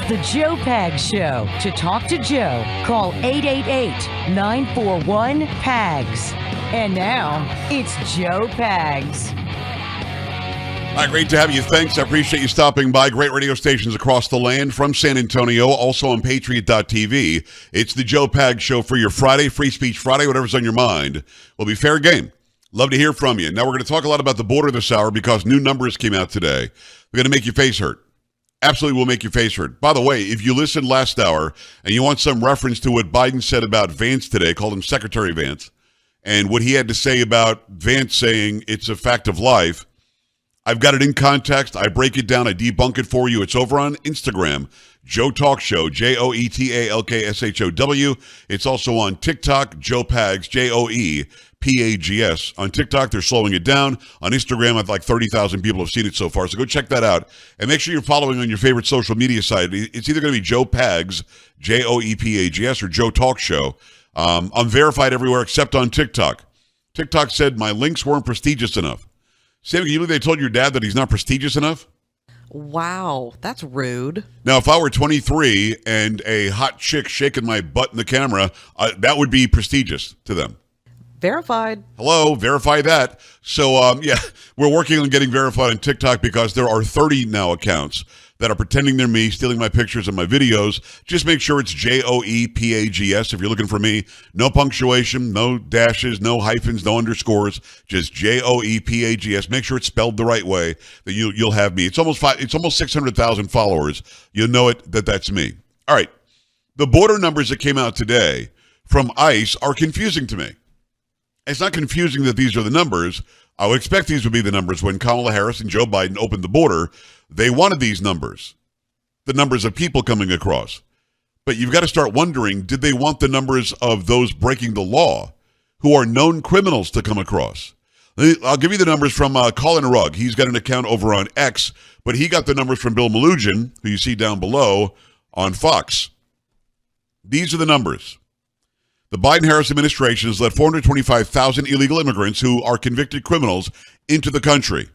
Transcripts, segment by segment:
The Joe Pags Show. To talk to Joe, call 888-941-PAGS. And now, it's Joe Pags. Hi, great to have you. Thanks. I appreciate you stopping by. Great radio stations across the land from San Antonio, also on Patriot.tv. It's the Joe Pags Show for your Friday, Free Speech Friday, whatever's on your mind. Will be fair game. Love to hear from you. Now, we're going to talk a lot about the border this hour because new numbers came out today. They're going to make your face hurt. Absolutely will make your face hurt. By the way, if you listened last hour and you want some reference to what Biden said about Vance today, called him Secretary Vance, and what he had to say about Vance saying it's a fact of life, I've got it in context. I break it down. I debunk it for you. It's over on Instagram, Joe Talk Show, JoeTalkshow. It's also on TikTok, Joe Pags, JoePags. On TikTok, they're slowing it down. On Instagram, I've like 30,000 people have seen it so far. So go check that out. And make sure you're following on your favorite social media site. It's either going to be Joe Pags, JoePags, or Joe Talk Show. I'm verified everywhere except on TikTok. TikTok said my links weren't prestigious enough. Sammy, can you believe they told your dad that he's not prestigious enough? Wow, that's rude. Now, if I were 23 and a hot chick shaking my butt in the camera, that would be prestigious to them. Verified. Hello, verify that. So, yeah, we're working on getting verified on TikTok because there are 30 now accounts that are pretending they're me, stealing my pictures and my videos. Just make sure it's JoePags if you're looking for me. No punctuation, no dashes, no hyphens, no underscores. Just JoePags. Make sure it's spelled the right way. Then you'll have me. It's almost 600,000 followers. You'll know it that's me. All right. The border numbers that came out today from ICE are confusing to me. It's not confusing that these are the numbers. I would expect these would be the numbers when Kamala Harris and Joe Biden opened the border. They wanted these numbers, the numbers of people coming across. But you've got to start wondering, did they want the numbers of those breaking the law who are known criminals to come across? I'll give you the numbers from Colin Rugg. He's got an account over on X, but he got the numbers from Bill Malugin, who you see down below on Fox. These are the numbers. The Biden-Harris administration has let 425,000 illegal immigrants who are convicted criminals into the country.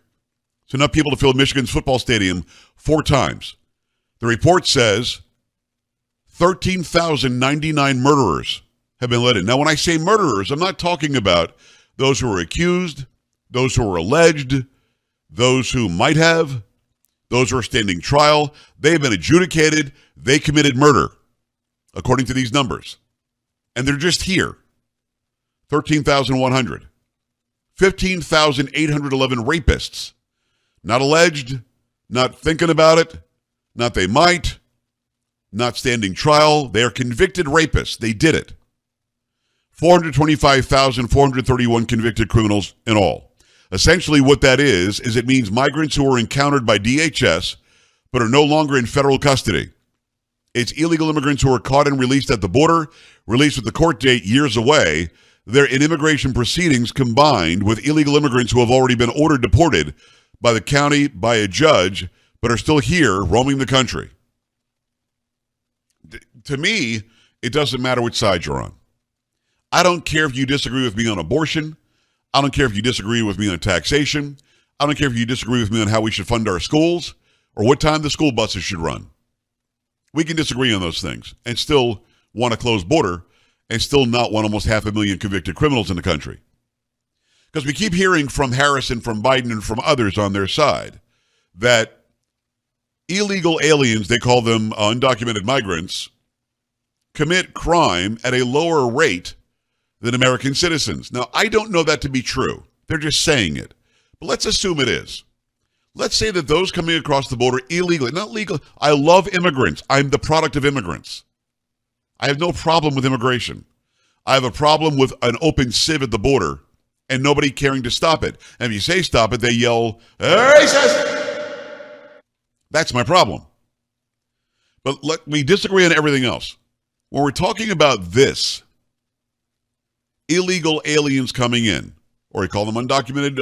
It's enough people to fill Michigan's football stadium 4 times. The report says 13,099 murderers have been let in. Now, when I say murderers, I'm not talking about those who are accused, those who are alleged, those who might have, those who are standing trial. They've been adjudicated. They committed murder, according to these numbers. And they're just here. 13,100. 15,811 rapists. Not alleged, not thinking about it, not they might, not standing trial. They are convicted rapists. They did it. 425,431 convicted criminals in all. Essentially what that is it means migrants who are encountered by DHS but are no longer in federal custody. It's illegal immigrants who are caught and released at the border, released with the court date years away. They're in immigration proceedings combined with illegal immigrants who have already been ordered deported by the county, by a judge, but are still here roaming the country. To me, it doesn't matter which side you're on. I don't care if you disagree with me on abortion. I don't care if you disagree with me on taxation. I don't care if you disagree with me on how we should fund our schools or what time the school buses should run. We can disagree on those things and still want a closed border and still not want almost 500,000 convicted criminals in the country. Because we keep hearing from Harris and from Biden and from others on their side that illegal aliens, they call them undocumented migrants, commit crime at a lower rate than American citizens. Now, I don't know that to be true. They're just saying it. But let's assume it is. Let's say that those coming across the border illegally, not legal. I love immigrants. I'm the product of immigrants. I have no problem with immigration. I have a problem with an open sieve at the border and nobody caring to stop it. And if you say stop it, they yell, racist! That's my problem. But we disagree on everything else. When we're talking about this, illegal aliens coming in, or we call them undocumented,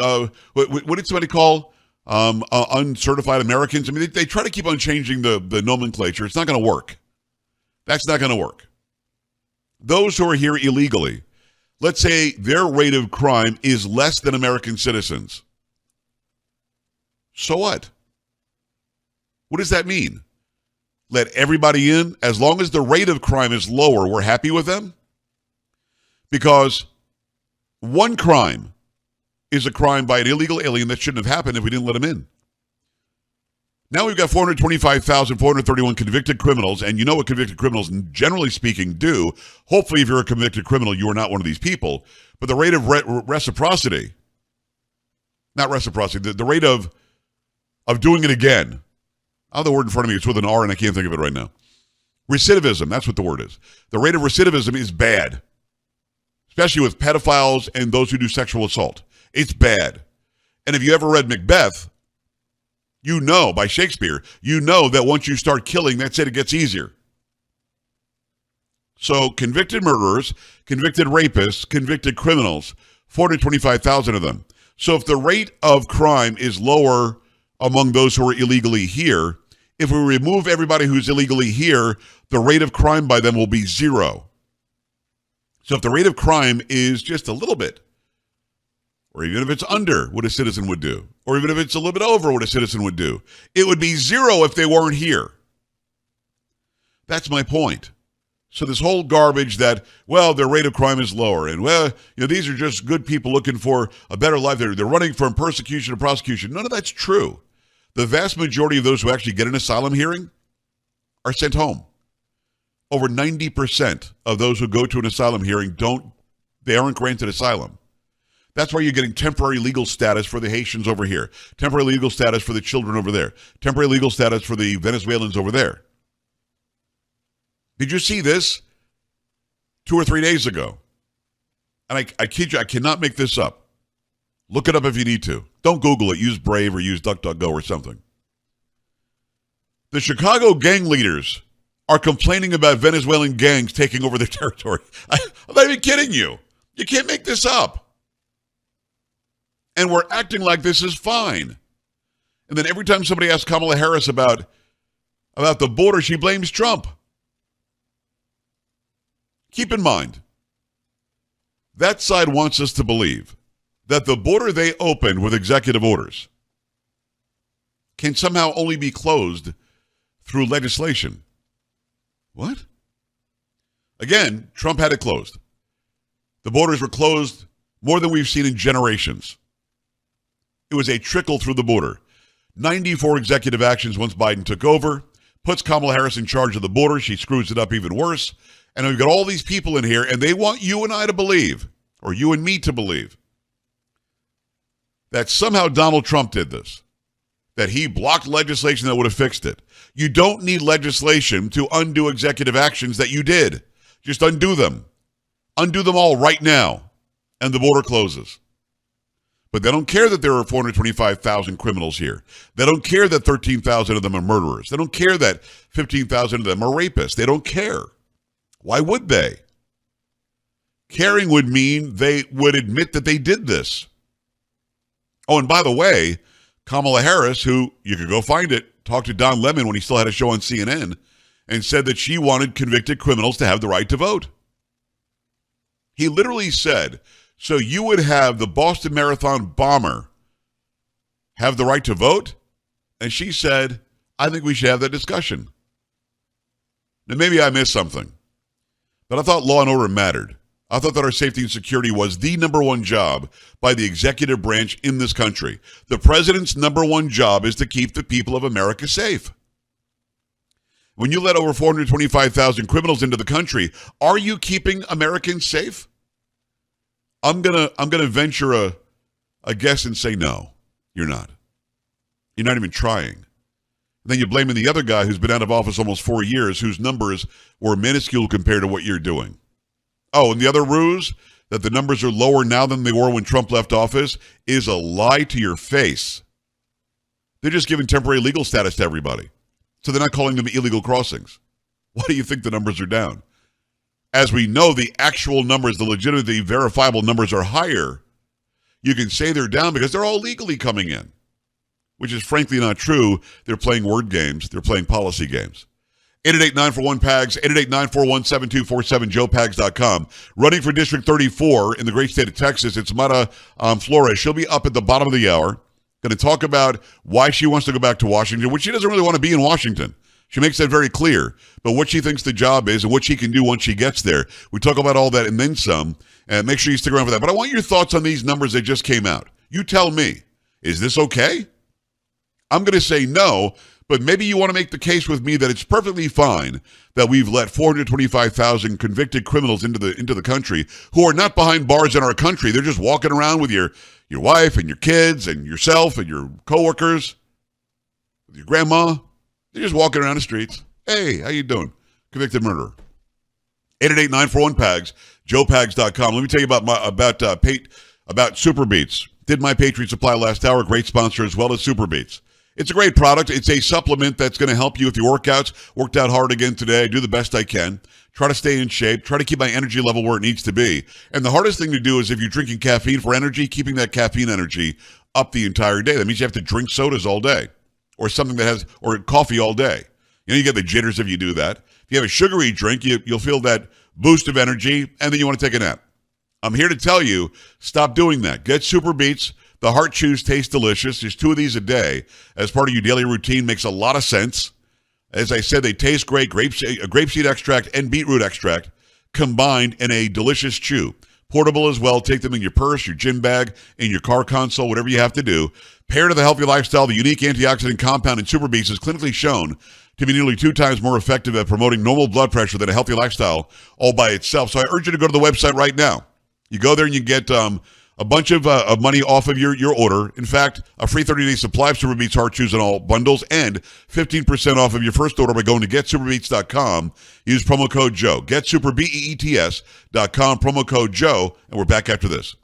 what did somebody call uncertified Americans? I mean, they try to keep on changing the nomenclature. It's not going to work. That's not going to work. Those who are here illegally, let's say their rate of crime is less than American citizens. So what? What does that mean? let everybody in. As long as the rate of crime is lower, we're happy with them. Because one crime is a crime by an illegal alien that shouldn't have happened if we didn't let him in. Now we've got 425,431 convicted criminals, and you know what convicted criminals, generally speaking, do. Hopefully, if you're a convicted criminal, you are not one of these people. But the rate of reciprocity, not reciprocity, the rate of doing it again. I have the word in front of me. It's with an R, and I can't think of it right now. Recidivism, that's what the word is. The rate of recidivism is bad, especially with pedophiles and those who do sexual assault. It's bad. And if you ever read Macbeth, you know, by Shakespeare, you know that once you start killing, that's it gets easier. So convicted murderers, convicted rapists, convicted criminals, 425,000 of them. So if the rate of crime is lower among those who are illegally here, if we remove everybody who's illegally here, the rate of crime by them will be 0. So if the rate of crime is just a little bit, or even if it's under what a citizen would do, or even if it's a little bit over what a citizen would do, it would be 0 if they weren't here. That's my point. So this whole garbage that, well, their rate of crime is lower, and, well, these are just good people looking for a better life. They're running from persecution to prosecution. None of that's true. The vast majority of those who actually get an asylum hearing are sent home. Over 90% of those who go to an asylum hearing aren't granted asylum. That's why you're getting temporary legal status for the Haitians over here, temporary legal status for the children over there, temporary legal status for the Venezuelans over there. Did you see this 2 or 3 days ago? And I kid you, I cannot make this up. Look it up if you need to. Don't Google it. Use Brave or use DuckDuckGo or something. The Chicago gang leaders are complaining about Venezuelan gangs taking over their territory. I'm not even kidding you. You can't make this up. And we're acting like this is fine. And then every time somebody asks Kamala Harris about the border, she blames Trump. Keep in mind, that side wants us to believe that the border they opened with executive orders can somehow only be closed through legislation. What? Again, Trump had it closed. The borders were closed more than we've seen in generations. It was a trickle through the border. 94 executive actions once Biden took over, puts Kamala Harris in charge of the border. She screws it up even worse. And we've got all these people in here, and they want you and I to believe, or you and me to believe, that somehow Donald Trump did this, that he blocked legislation that would have fixed it. You don't need legislation to undo executive actions that you did. Just undo them. Undo them all right now, and the border closes. But they don't care that there are 425,000 criminals here. They don't care that 13,000 of them are murderers. They don't care that 15,000 of them are rapists. They don't care. Why would they? Caring would mean they would admit that they did this. Oh, and by the way, Kamala Harris, who you could go find it, talked to Don Lemon when he still had a show on CNN and said that she wanted convicted criminals to have the right to vote. He literally said, so you would have the Boston Marathon bomber have the right to vote? And she said, I think we should have that discussion. Now, maybe I missed something, but I thought law and order mattered. I thought that our safety and security was the number one job by the executive branch in this country. The president's number one job is to keep the people of America safe. When you let over 425,000 criminals into the country, are you keeping Americans safe? I'm gonna venture a guess and say no, you're not. You're not even trying. Then you're blaming the other guy who's been out of office almost 4 years, whose numbers were minuscule compared to what you're doing. Oh, and the other ruse, that the numbers are lower now than they were when Trump left office, is a lie to your face. They're just giving temporary legal status to everybody. So they're not calling them illegal crossings. Why do you think the numbers are down? As we know, the actual numbers, the legitimately verifiable numbers are higher. You can say they're down because they're all legally coming in, which is frankly not true. They're playing word games. They're playing policy games. 888-941-PAGS, 888-941-7247, joepags.com. Running for District 34 in the great state of Texas, it's Mayra Flores. She'll be up at the bottom of the hour, going to talk about why she wants to go back to Washington, which she doesn't really want to be in Washington. She makes that very clear. But what she thinks the job is and what she can do once she gets there. We talk about all that and then some. And make sure you stick around for that. But I want your thoughts on these numbers that just came out. You tell me, is this okay? I'm going to say no, but maybe you want to make the case with me that it's perfectly fine that we've let 425,000 convicted criminals into the country who are not behind bars in our country. They're just walking around with your wife and your kids and yourself and your coworkers, with your grandma. They're just walking around the streets. Hey, how you doing? Convicted murderer. 888-941-PAGS, joepags.com. Let me tell you about Super Beets. Did my Patriot Supply last hour. Great sponsor as well as Super Beets. It's a great product. It's a supplement that's going to help you with your workouts. Worked out hard again today. I do the best I can. Try to stay in shape. Try to keep my energy level where it needs to be. And the hardest thing to do is if you're drinking caffeine for energy, keeping that caffeine energy up the entire day. That means you have to drink sodas all day or something or coffee all day. You get the jitters if you do that. If you have a sugary drink, you'll feel that boost of energy, and then you want to take a nap. I'm here to tell you, stop doing that. Get Super Beets. The Heart Chews taste delicious. There's 2 of these a day as part of your daily routine. Makes a lot of sense. As I said, they taste great. Grapeseed extract and beetroot extract combined in a delicious chew. Portable as well. Take them in your purse, your gym bag, in your car console, whatever you have to do. Paired to the healthy lifestyle, the unique antioxidant compound in Super Beets is clinically shown to be nearly 2 times more effective at promoting normal blood pressure than a healthy lifestyle all by itself. So I urge you to go to the website right now. You go there and you get a bunch of money off of your order. In fact, a free 30-day supply of Super Beets Heart Chews and all bundles and 15% off of your first order by going to getsuperbeets.com. Use promo code Joe. Getsuperbeets.com, promo code Joe, and we're back after this.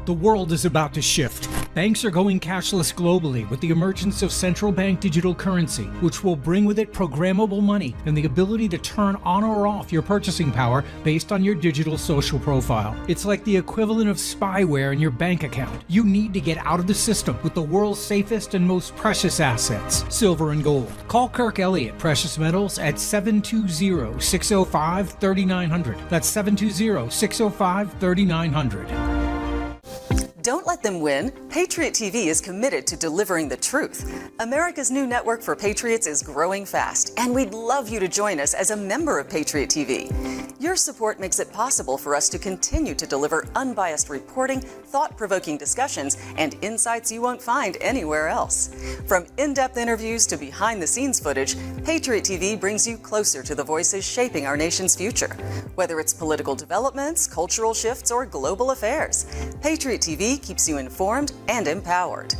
The world is about to shift. Banks are going cashless globally with the emergence of central bank digital currency, which will bring with it programmable money and the ability to turn on or off your purchasing power based on your digital social profile. It's like the equivalent of spyware in your bank account. You need to get out of the system with the world's safest and most precious assets, silver and gold. Call Kirk Elliott Precious Metals at 720-605-3900. That's 720-605-3900. Don't let them win. Patriot TV is committed to delivering the truth. America's new network for Patriots is growing fast, and we'd love you to join us as a member of Patriot TV. Your support makes it possible for us to continue to deliver unbiased reporting, thought-provoking discussions, and insights you won't find anywhere else. From in-depth interviews to behind-the-scenes footage, Patriot TV brings you closer to the voices shaping our nation's future. Whether it's political developments, cultural shifts, or global affairs, Patriot TV keeps you informed and empowered.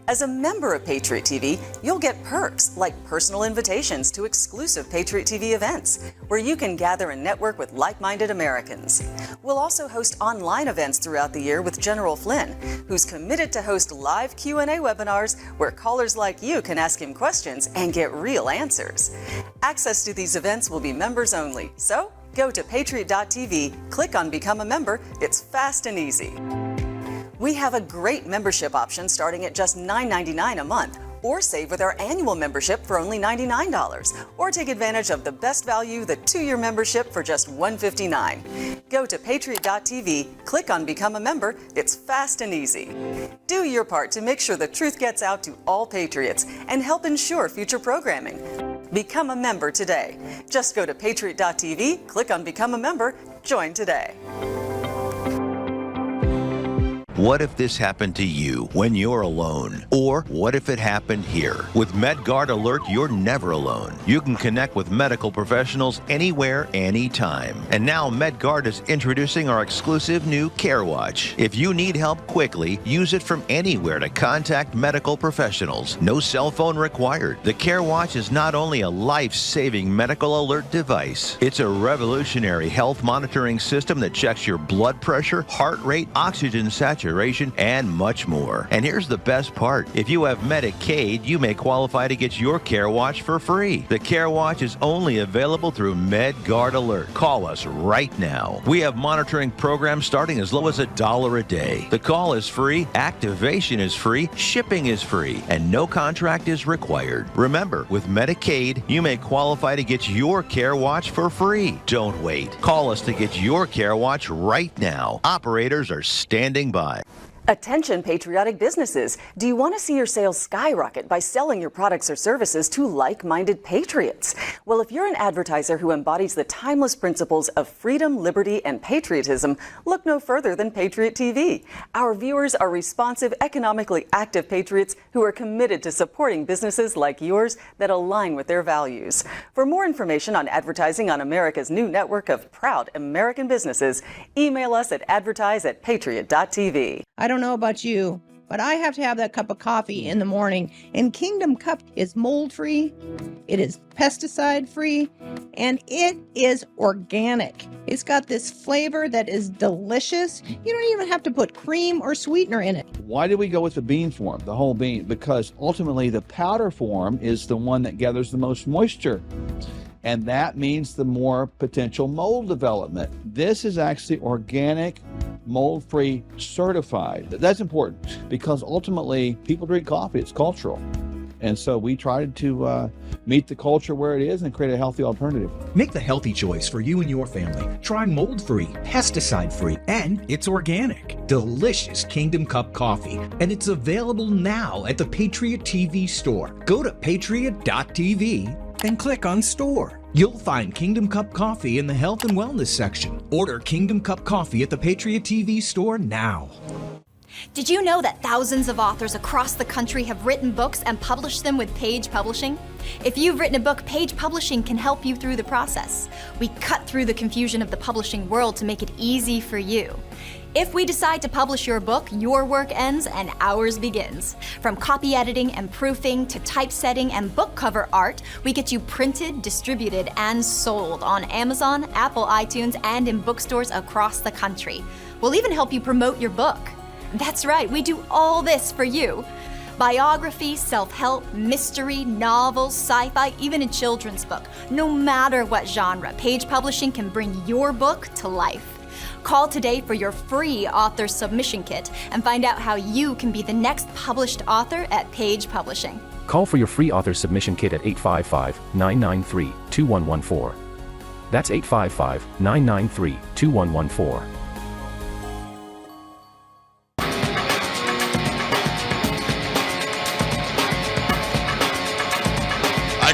As a member of Patriot TV, you'll get perks like personal invitations to exclusive Patriot TV events, where you can gather and network with like-minded Americans. We'll also host online events throughout the year with General Flynn, who's committed to host live Q&A webinars where callers like you can ask him questions and get real answers. Access to these events will be members only, so go to patriot.tv, click on Become a Member. It's fast and easy. We have a great membership option starting at just $9.99 a month, or save with our annual membership for only $99, or take advantage of the best value, the 2-year membership for just $159. Go to patriot.tv, click on Become a Member. It's fast and easy. Do your part to make sure the truth gets out to all Patriots and help ensure future programming. Become a member today. Just go to patriot.tv, click on Become a Member, join today. What if this happened to you when you're alone? Or what if it happened here? With MedGuard Alert, you're never alone. You can connect with medical professionals anywhere, anytime. And now MedGuard is introducing our exclusive new Care Watch. If you need help quickly, use it from anywhere to contact medical professionals. No cell phone required. The Care Watch is not only a life-saving medical alert device, it's a revolutionary health monitoring system that checks your blood pressure, heart rate, oxygen saturation, and much more. And here's the best part. If you have Medicaid, you may qualify to get your Care Watch for free. The Care Watch is only available through MedGuard Alert. Call us right now. We have monitoring programs starting as low as $1 a day. The call is free, activation is free, shipping is free, and no contract is required. Remember, with Medicaid, you may qualify to get your Care Watch for free. Don't wait. Call us to get your Care Watch right now. Operators are standing by. Attention patriotic businesses. Do you want to see your sales skyrocket by selling your products or services to like-minded patriots? Well, if you're an advertiser who embodies the timeless principles of freedom, liberty, and patriotism, look no further than Patriot TV. Our viewers are responsive, economically active patriots who are committed to supporting businesses like yours that align with their values. For more information on advertising on America's new network of proud American businesses, email us at advertise@patriot.tv. I don't know about you, but I have to have that cup of coffee in the morning. And Kingdom Cup is mold-free, it is pesticide-free, and it is organic. It's got this flavor that is delicious. You don't even have to put cream or sweetener in it. Why did we go with the bean form, the whole bean? Because ultimately the powder form is the one that gathers the most moisture. And that means the more potential mold development. This is actually organic, mold-free, certified. That's important because ultimately people drink coffee. It's cultural. And so we tried to meet the culture where it is and create a healthy alternative. Make the healthy choice for you and your family. Try mold-free, pesticide-free, and it's organic. Delicious Kingdom Cup coffee. And it's available now at the Patriot TV store. Go to patriot.tv and click on store. You'll find Kingdom Cup coffee in the health and wellness section. Order Kingdom Cup coffee at the Patriot TV store now. Did you know that thousands of authors across the country have written books and published them with Page Publishing? If you've written a book, Page Publishing can help you through the process. We cut through the confusion of the publishing world to make it easy for you. If we decide to publish your book, your work ends and ours begins. From copy editing and proofing to typesetting and book cover art, we get you printed, distributed, and sold on Amazon, Apple iTunes, and in bookstores across the country. We'll even help you promote your book. That's right, we do all this for you. Biography, self-help, mystery, novels, sci-fi, even a children's book. No matter what genre, Page Publishing can bring your book to life. Call today for your free author submission kit and find out how you can be the next published author at Page Publishing. Call for your free author submission kit at 855-993-2114. That's 855-993-2114.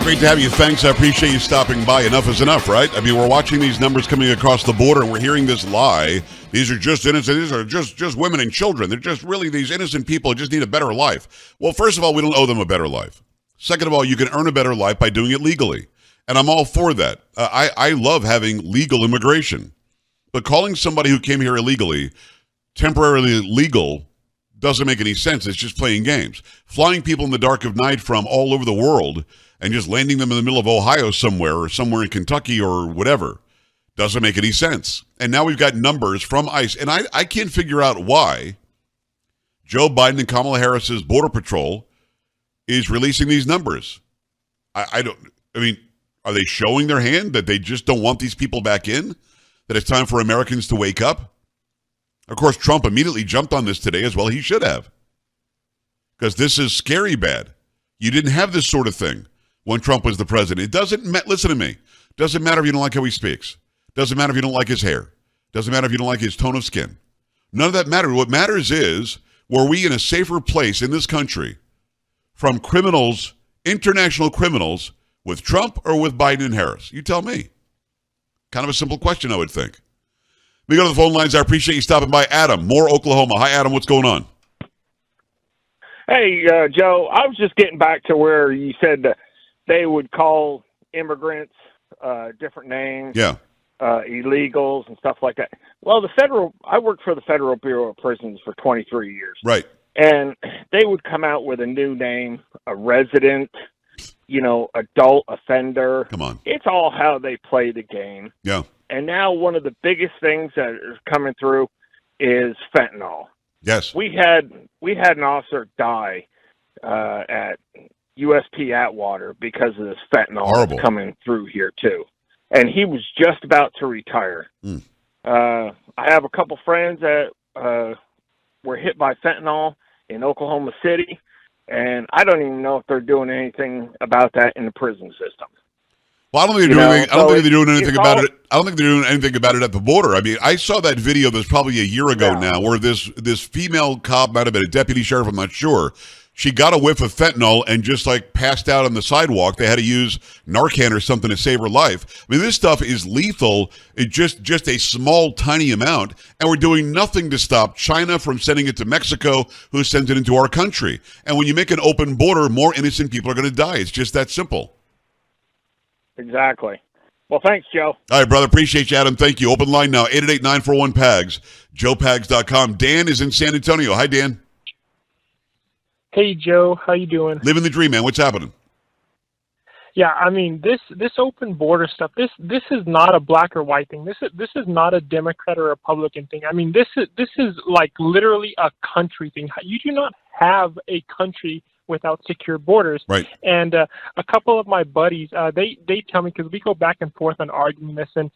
Great to have you. Thanks. I appreciate you stopping by. Enough is enough, right? I mean, we're watching these numbers coming across the border, and we're hearing this lie. These are just innocent. These are just women and children. They're just really these innocent people who just need a better life. Well, first of all, we don't owe them a better life. Second of all, you can earn a better life by doing it legally, and I'm all for that. I love having legal immigration, but calling somebody who came here illegally temporarily legal doesn't make any sense. It's just playing games. Flying people in the dark of night from all over the world and just landing them in the middle of Ohio somewhere or somewhere in Kentucky or whatever doesn't make any sense. And now we've got numbers from ICE, and I can't figure out why Joe Biden and Kamala Harris's Border Patrol is releasing these numbers. I mean, are they showing their hand that they just don't want these people back in? That it's time for Americans to wake up? Of course, Trump immediately jumped on this today as well. He should have. Because this is scary bad. You didn't have this sort of thing when Trump was the president. It doesn't listen to me. Doesn't matter if you don't like how he speaks. Doesn't matter if you don't like his hair. Doesn't matter if you don't like his tone of skin. None of that matters. What matters is, were we in a safer place in this country from criminals, international criminals, with Trump or with Biden and Harris? You tell me. Kind of a simple question, I would think. We go to the phone lines. I appreciate you stopping by. Adam, Moore, Oklahoma. Hi, Adam. What's going on? Hey, Joe, I was just getting back to where you said that they would call immigrants different names, illegals and stuff like that. Well, I worked for the Federal Bureau of Prisons for 23 years. Right. And they would come out with a new name, a resident, adult offender. Come on. It's all how they play the game. Yeah. And now one of the biggest things that is coming through is fentanyl. Yes. We had an officer die at USP Atwater because of this fentanyl coming through here too, and he was just about to retire. I have a couple friends that were hit by fentanyl in Oklahoma City, and I don't even know if they're doing anything about that in the prison system. Well, I don't think they're doing anything about it. I don't think they're doing anything about it at the border. I mean, I saw that video that's probably a year ago now, where this female cop, might have been a deputy sheriff, I'm not sure. She got a whiff of fentanyl and just like passed out on the sidewalk. They had to use Narcan or something to save her life. I mean, this stuff is lethal. It's just a small, tiny amount, and we're doing nothing to stop China from sending it to Mexico, who sends it into our country. And when you make an open border, more innocent people are going to die. It's just that simple. Exactly. Well, thanks, Joe. All right, brother. Appreciate you, Adam. Thank you. Open line now, 888-941-PAGS, joepags.com. Dan is in San Antonio. Hi, Dan. Hey, Joe. How you doing? Living the dream, man. What's happening? Yeah, I mean, this open border stuff, this is not a black or white thing. This is not a Democrat or Republican thing. I mean, this is like literally a country thing. You do not have a country without secure borders. Right. And a couple of my buddies, they tell me, because we go back and forth on arguing this, and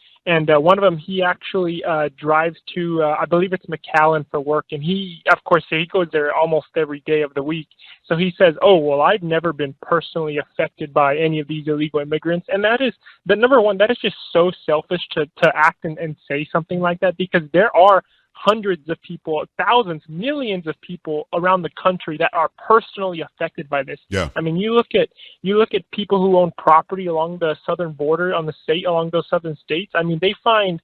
one of them, he actually drives to, I believe it's McAllen for work, and he, of course, he goes there almost every day of the week. So he says, oh, well, I've never been personally affected by any of these illegal immigrants. And that is, the number one, that is just so selfish to act and say something like that, because there are hundreds of people, thousands, millions of people around the country that are personally affected by this. Yeah. I mean, you look at people who own property along the southern border, along those southern states. I mean, they find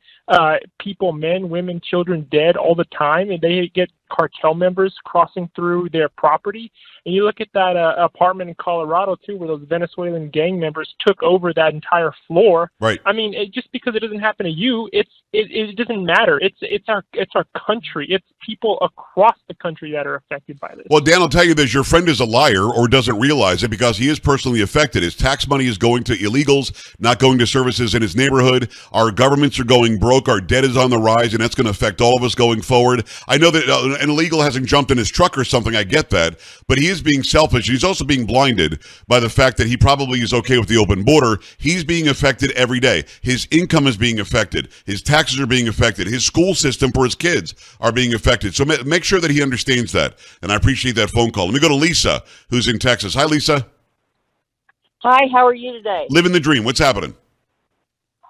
people, men, women, children dead all the time, and they get cartel members crossing through their property. And you look at that apartment in Colorado too, where those Venezuelan gang members took over that entire floor. Right. I mean, just because it doesn't happen to you, it doesn't matter. It's our country. It's people across the country that are affected by this. Well, Dan, I'll tell you this: your friend is a liar or doesn't realize it, because he is personally affected. His tax money is going to illegals, not going to services in his neighborhood. Our governments are going broke. Our debt is on the rise, and that's going to affect all of us going forward. I know that an illegal hasn't jumped in his truck or something. I get that. But he is being selfish. He's also being blinded by the fact that he probably is okay with the open border. He's being affected every day. His income is being affected. His taxes are being affected. His school system for his kids are being affected. So make sure that he understands that. And I appreciate that phone call. Let me go to Lisa, who's in Texas. Hi, Lisa. Hi, how are you today? Living the dream. What's happening?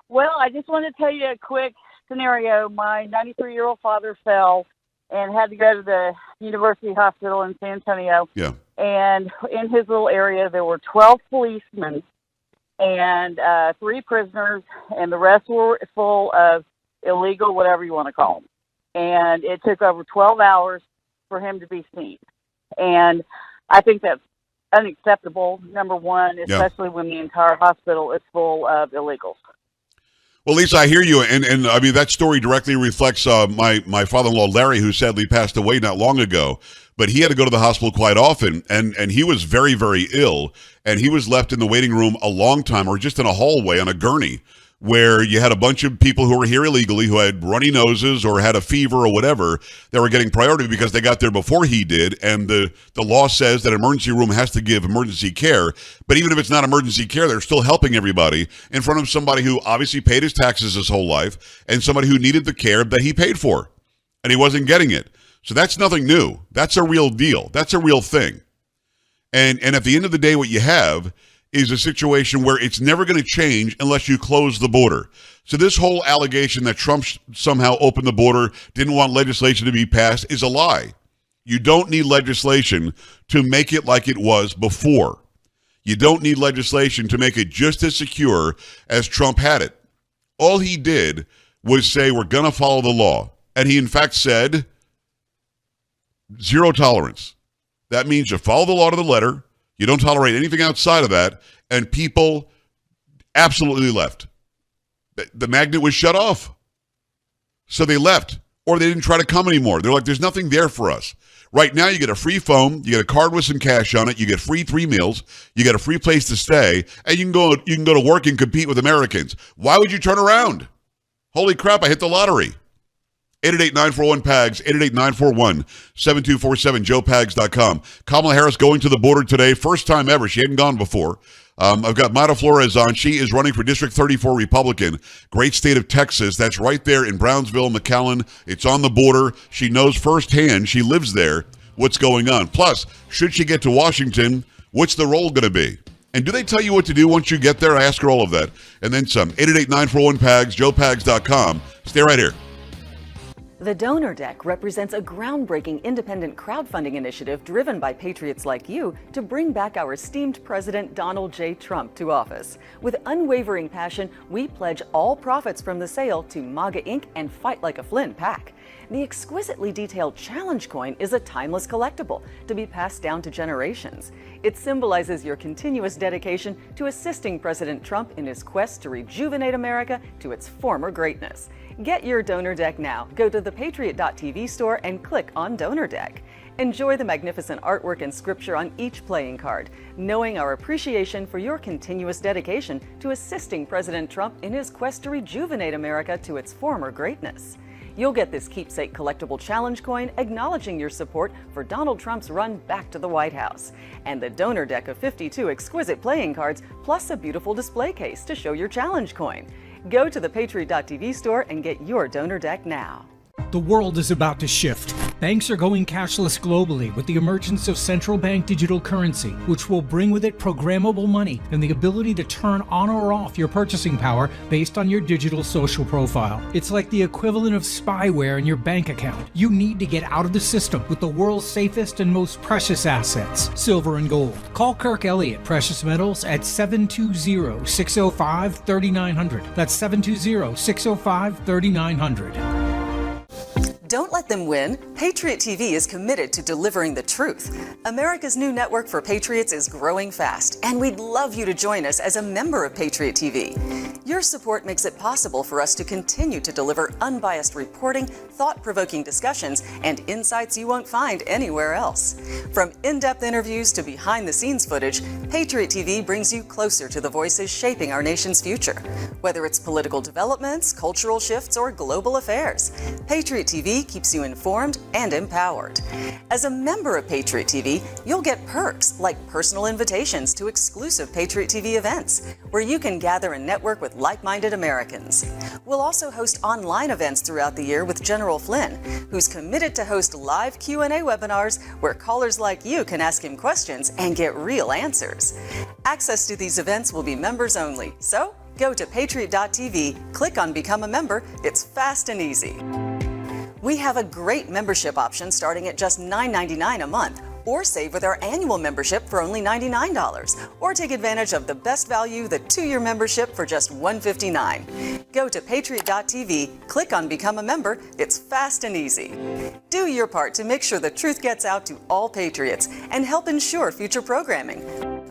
Well, I just want to tell you a quick scenario. My 93-year-old father fell and had to go to the University Hospital in San Antonio. Yeah. And in his little area, there were 12 policemen and 3 prisoners, and the rest were full of illegal, whatever you want to call them. And it took over 12 hours for him to be seen. And I think that's unacceptable, number one, especially when the entire hospital is full of illegals. Well, Lisa, I hear you, and I mean that story directly reflects my father-in-law Larry, who sadly passed away not long ago. But he had to go to the hospital quite often, and he was very, very ill, and he was left in the waiting room a long time, or just in a hallway on a gurney, where you had a bunch of people who were here illegally, who had runny noses or had a fever or whatever, that were getting priority because they got there before he did. And the law says that emergency room has to give emergency care. But even if it's not emergency care, they're still helping everybody in front of somebody who obviously paid his taxes his whole life and somebody who needed the care that he paid for. And he wasn't getting it. So that's nothing new. That's a real deal. That's a real thing. And at the end of the day, what you have is a situation where it's never going to change unless you close the border. So this whole allegation that Trump somehow opened the border, didn't want legislation to be passed, is a lie. You don't need legislation to make it like it was before. You don't need legislation to make it just as secure as Trump had it. All he did was say, we're going to follow the law. And he, in fact, said, zero tolerance. That means you follow the law to the letter. You don't tolerate anything outside of that, and people absolutely left. The magnet was shut off. So they left, or they didn't try to come anymore. They're like, there's nothing there for us. Right now, you get a free phone, you get a card with some cash on it, you get free 3 meals, you get a free place to stay, and you can go to work and compete with Americans. Why would you turn around? Holy crap, I hit the lottery. 888-941-PAGS, 888-941-7247, joepags.com. Kamala Harris going to the border today. First time ever. She hadn't gone before. I've got Mayra Flores on. She is running for District 34 Republican. Great state of Texas. That's right there in Brownsville, McAllen. It's on the border. She knows firsthand. She lives there. What's going on. Plus, should she get to Washington, what's the role going to be? And do they tell you what to do once you get there? I ask her all of that. And then some. 888-941-PAGS, joepags.com. Stay right here. The Donor Deck represents a groundbreaking independent crowdfunding initiative driven by patriots like you to bring back our esteemed President Donald J. Trump to office. With unwavering passion, we pledge all profits from the sale to MAGA Inc. and Fight Like a Flynn PAC. The exquisitely detailed challenge coin is a timeless collectible to be passed down to generations. It symbolizes your continuous dedication to assisting President Trump in his quest to rejuvenate America to its former greatness. Get your Donor Deck now. Go to thepatriot.tv store and click on Donor Deck. Enjoy the magnificent artwork and scripture on each playing card, knowing our appreciation for your continuous dedication to assisting President Trump in his quest to rejuvenate America to its former greatness. You'll get this keepsake collectible challenge coin acknowledging your support for Donald Trump's run back to the White House, and the Donor Deck of 52 exquisite playing cards, plus a beautiful display case to show your challenge coin. Go to thepatriot.tv store and get your Donor Deck now. The world is about to shift. Banks are going cashless globally with the emergence of central bank digital currency, which will bring with it programmable money and the ability to turn on or off your purchasing power based on your digital social profile. It's like the equivalent of spyware in your bank account. You need to get out of the system with the world's safest and most precious assets, silver and gold. Call Kirk Elliott Precious Metals at 720-605-3900. That's 720-605-3900. Don't let them win. Patriot TV is committed to delivering the truth. America's new network for patriots is growing fast, and we'd love you to join us as a member of Patriot TV. Your support makes it possible for us to continue to deliver unbiased reporting, thought-provoking discussions, and insights you won't find anywhere else. From in-depth interviews to behind-the-scenes footage, Patriot TV brings you closer to the voices shaping our nation's future. Whether it's political developments, cultural shifts, or global affairs, Patriot TV keeps you informed and empowered. As a member of Patriot TV, you'll get perks like personal invitations to exclusive Patriot TV events, where you can gather and network with like-minded Americans. We'll also host online events throughout the year with General Flynn, who's committed to host live Q&A webinars where callers like you can ask him questions and get real answers. Access to these events will be members only, so go to patriot.tv, click on Become a Member. It's fast and easy. We have a great membership option starting at just $9.99 a month, or save with our annual membership for only $99, or take advantage of the best value, the 2-year membership for just $159. Go to patriot.tv, click on Become a Member. It's fast and easy. Do your part to make sure the truth gets out to all patriots and help ensure future programming.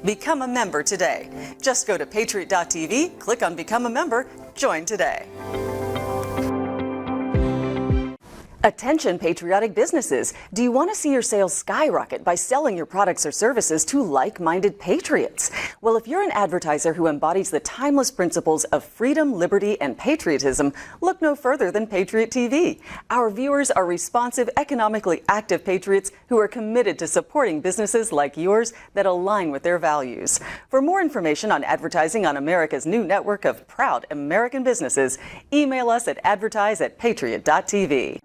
Become a member today. Just go to patriot.tv, click on Become a Member, join today. Attention patriotic businesses. Do you want to see your sales skyrocket by selling your products or services to like-minded patriots? Well, if you're an advertiser who embodies the timeless principles of freedom, liberty, and patriotism, look no further than Patriot TV. Our viewers are responsive, economically active patriots who are committed to supporting businesses like yours that align with their values. For more information on advertising on America's new network of proud American businesses, email us at advertise@patriot.tv.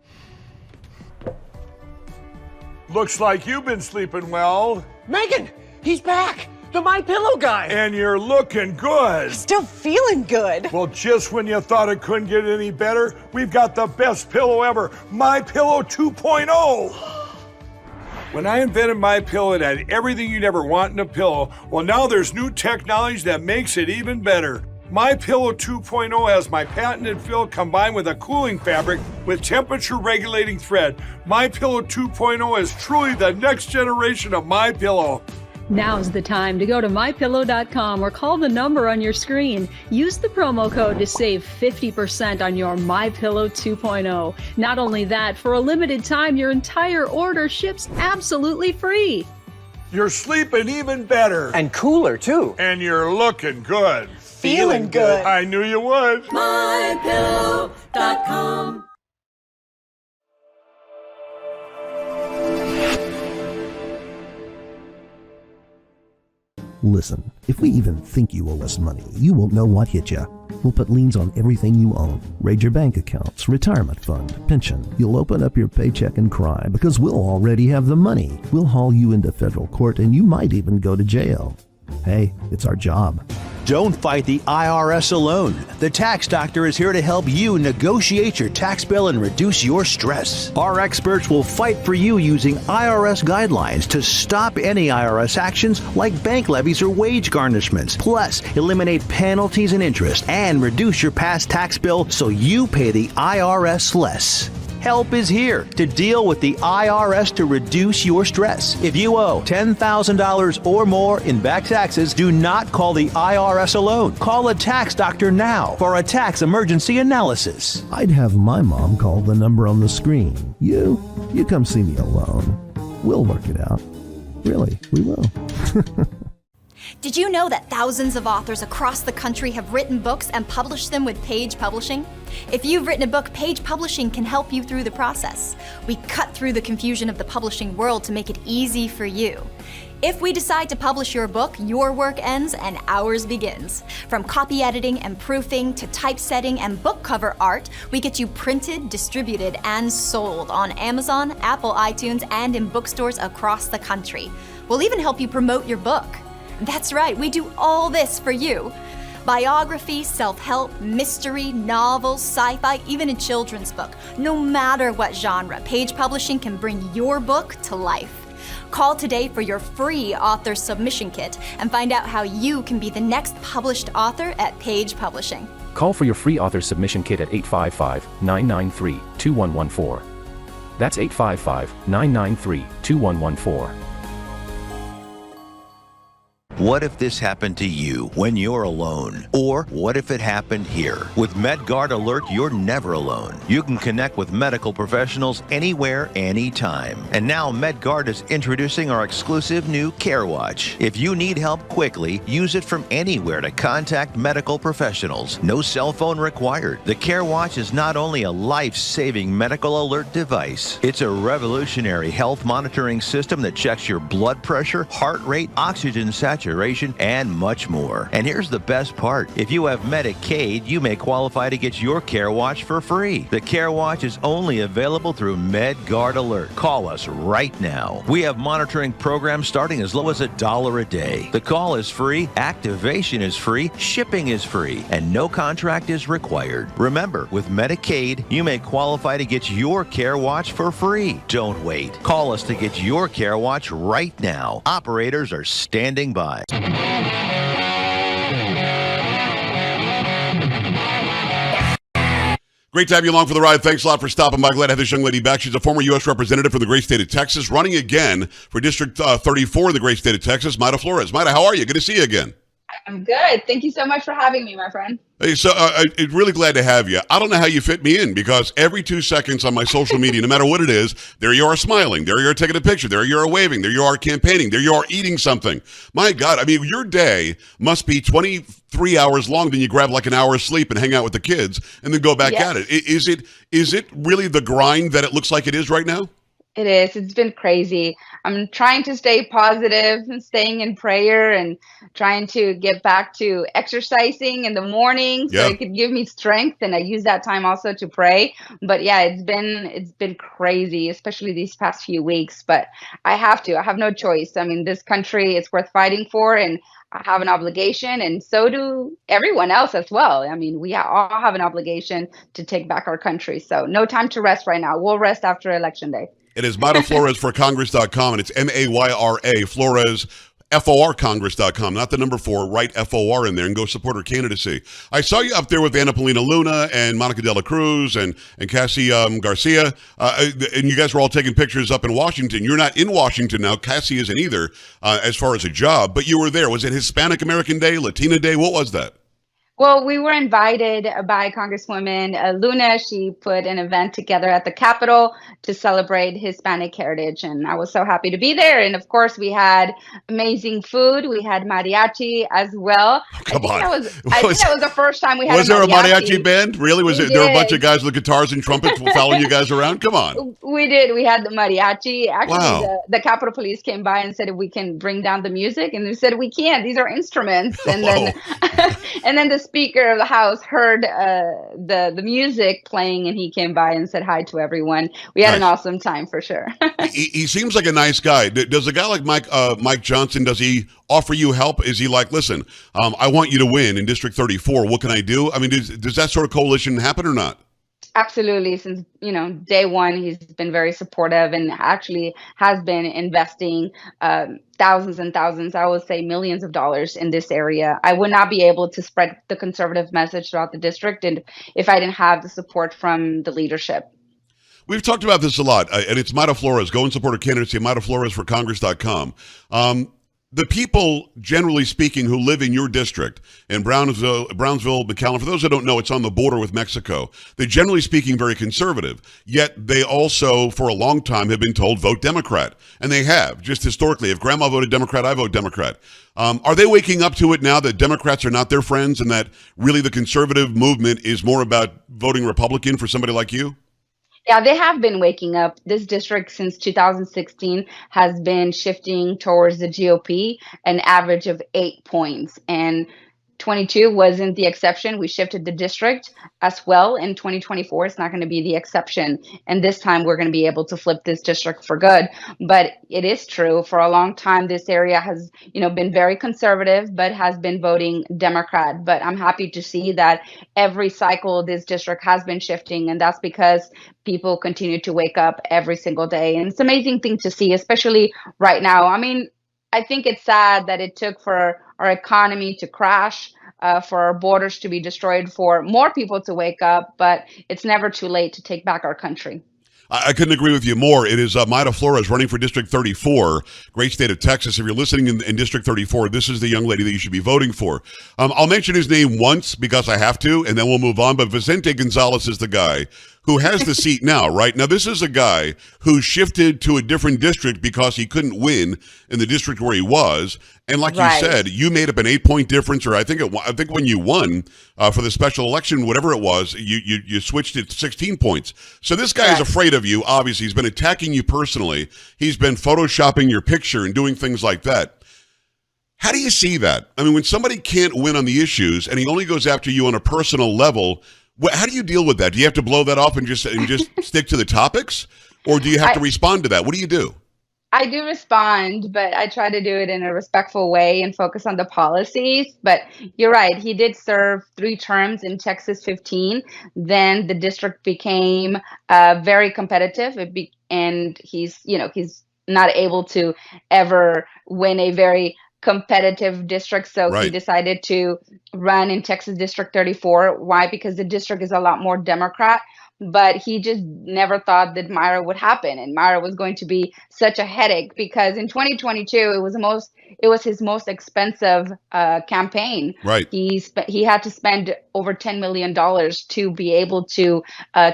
Looks like you've been sleeping well. Megan, he's back. The My Pillow guy. And you're looking good. Still feeling good. Well, just when you thought it couldn't get any better, we've got the best pillow ever, My Pillow 2.0. When I invented My Pillow, it had everything you'd ever want in a pillow. Well, now there's new technology that makes it even better. My Pillow 2.0 has my patented fill combined with a cooling fabric with temperature regulating thread. My Pillow 2.0 is truly the next generation of My Pillow. Now's the time to go to mypillow.com or call the number on your screen. Use the promo code to save 50% on your My Pillow 2.0. Not only that, for a limited time, your entire order ships absolutely free. You're sleeping even better. And cooler, too. And you're looking good. Feeling good. I knew you would. mypillow.com. Listen, if we even think you owe us money, you won't know what hit you. We'll put liens on everything you own. Raid your bank accounts, retirement fund, pension. You'll open up your paycheck and cry because we'll already have the money. We'll haul you into federal court and you might even go to jail. Hey, it's our job. Don't fight the IRS alone. The Tax Doctor is here to help you negotiate your tax bill and reduce your stress. Our experts will fight for you using IRS guidelines to stop any IRS actions like bank levies or wage garnishments. Plus, eliminate penalties and interest and reduce your past tax bill so you pay the IRS less. Help is here to deal with the IRS to reduce your stress. If you owe $10,000 or more in back taxes, do not call the IRS alone. Call a tax doctor now for a tax emergency analysis. I'd have my mom call the number on the screen. You come see me alone. We'll work it out. Really, we will. Did you know that thousands of authors across the country have written books and published them with Page Publishing? If you've written a book, Page Publishing can help you through the process. We cut through the confusion of the publishing world to make it easy for you. If we decide to publish your book, your work ends and ours begins. From copy editing and proofing to typesetting and book cover art, we get you printed, distributed, and sold on Amazon, Apple iTunes, and in bookstores across the country. We'll even help you promote your book. That's right, we do all this for you. Biography, self-help, mystery, novels, sci-fi, even a children's book. No matter what genre, Page Publishing can bring your book to life. Call today for your free author submission kit and find out how you can be the next published author at Page Publishing. Call for your free author submission kit at 855-993-2114. That's 855-993-2114. What if this happened to you when you're alone? Or what if it happened here? With MedGuard Alert, you're never alone. You can connect with medical professionals anywhere, anytime. And now MedGuard is introducing our exclusive new Care Watch. If you need help quickly, use it from anywhere to contact medical professionals. No cell phone required. The Care Watch is not only a life-saving medical alert device, it's a revolutionary health monitoring system that checks your blood pressure, heart rate, oxygen saturation, and much more. And here's the best part. If you have Medicaid, you may qualify to get your Care Watch for free. The Care Watch is only available through MedGuard Alert. Call us right now. We have monitoring programs starting as low as $1 a day. The call is free, activation is free, shipping is free, and no contract is required. Remember, with Medicaid, you may qualify to get your Care Watch for free. Don't wait. Call us to get your Care Watch right now. Operators are standing by. Great to have you along for the ride. Thanks a lot for stopping by. Glad to have this young lady back. She's a former U.S. representative for the great state of Texas, running again for District 34 in the great state of Texas. Mayra Flores. Mayra, how are you? Good to see you again. I'm good. Thank you so much for having me, my friend. Hey, so I'm really glad to have you. I don't know how you fit me in because every 2 seconds on my social media, no matter what it is, there you are smiling, there you are taking a picture, there you are waving, there you are campaigning, there you are eating something. My God, I mean, your day must be 23 hours long, then you grab like an hour of sleep and hang out with the kids and then go back at it. Is it really the grind that it looks like it is right now? It is. It's been crazy. I'm trying to stay positive and staying in prayer and trying to get back to exercising in the morning so it could give me strength. And I use that time also to pray. But yeah, it's been crazy, especially these past few weeks. But I have no choice. I mean, this country is worth fighting for, and I have an obligation, and so do everyone else as well. I mean, we all have an obligation to take back our country. So no time to rest right now. We'll rest after Election Day. It is Mayra Flores for Congress.com, and it's Mayra Flores, FOR Congress.com, not the number 4, write FOR in there and go support her candidacy. I saw you up there with Anna Paulina Luna and Monica de la Cruz and Cassie Garcia, and you guys were all taking pictures up in Washington. You're not in Washington now. Cassie isn't either as far as a job, but you were there. Was it Hispanic American Day, Latina Day? What was that? Well, we were invited by Congresswoman Luna. She put an event together at the Capitol to celebrate Hispanic heritage, and I was so happy to be there. And of course, we had amazing food. We had mariachi as well. I think that was the first time we had. Was there a mariachi band? Really? Was there were a bunch of guys with guitars and trumpets following you guys around? Come on. We did. We had the mariachi. Actually, the Capitol Police came by and said if we can bring down the music, and they said we can't. These are instruments. And then the speaker of the house heard the music playing, and he came by and said hi to everyone. We had an awesome time for sure. He seems like a nice guy. Does a guy like Mike Johnson, does he offer you help? Is he like, listen, I want you to win in District 34. What can I do? I mean, does that sort of coalition happen or not? Absolutely. Since, day one, he's been very supportive and actually has been investing thousands and thousands, I would say millions of dollars in this area. I would not be able to spread the conservative message throughout the district and if I didn't have the support from the leadership. We've talked about this a lot, and it's Mayra Flores. Go and support her candidacy, Mayra Flores for Congress.com. The people, generally speaking, who live in your district, in Brownsville, McAllen, for those who don't know, it's on the border with Mexico. They're generally speaking very conservative, yet they also, for a long time, have been told, vote Democrat. And they have, just historically. If Grandma voted Democrat, I vote Democrat. Are they waking up to it now that Democrats are not their friends and that really the conservative movement is more about voting Republican for somebody like you? Yeah, they have been waking up. This district since 2016 has been shifting towards the GOP, an average of 8 points. And 22 wasn't the exception. We shifted the district as well. In 2024, it's not going to be the exception. And this time we're going to be able to flip this district for good. But it is true. For a long time, this area has, been very conservative, but has been voting Democrat. But I'm happy to see that every cycle this district has been shifting. And that's because people continue to wake up every single day. And it's an amazing thing to see, especially right now. I mean, I think it's sad that it took for our economy to crash, for our borders to be destroyed, for more people to wake up, but it's never too late to take back our country. I couldn't agree with you more. It is Mayra Flores running for District 34, great state of Texas. If you're listening in District 34, this is the young lady that you should be voting for. I'll mention his name once because I have to, and then we'll move on. But Vicente Gonzalez is the guy who has the seat now, right? Now, this is a guy who shifted to a different district because he couldn't win in the district where he was. And like you said, you made up an 8-point difference, or I think when you won for the special election, whatever it was, you switched it to 16 points. So this guy is afraid of you. Obviously, he's been attacking you personally. He's been photoshopping your picture and doing things like that. How do you see that? I mean, when somebody can't win on the issues and he only goes after you on a personal level, how do you deal with that? Do you have to blow that off and just stick to the topics, or do you have to respond to that? What do you do? I do respond, but I try to do it in a respectful way and focus on the policies. But you're right. He did serve 3 terms in Texas 15. Then the district became very competitive, and he's not able to ever win a very competitive district. So he decided to run in Texas District 34. Why? Because the district is a lot more Democrat. But he just never thought that Mayra would happen, and Mayra was going to be such a headache because in 2022 it was his most expensive campaign. Right. He had to spend over $10 million to be able to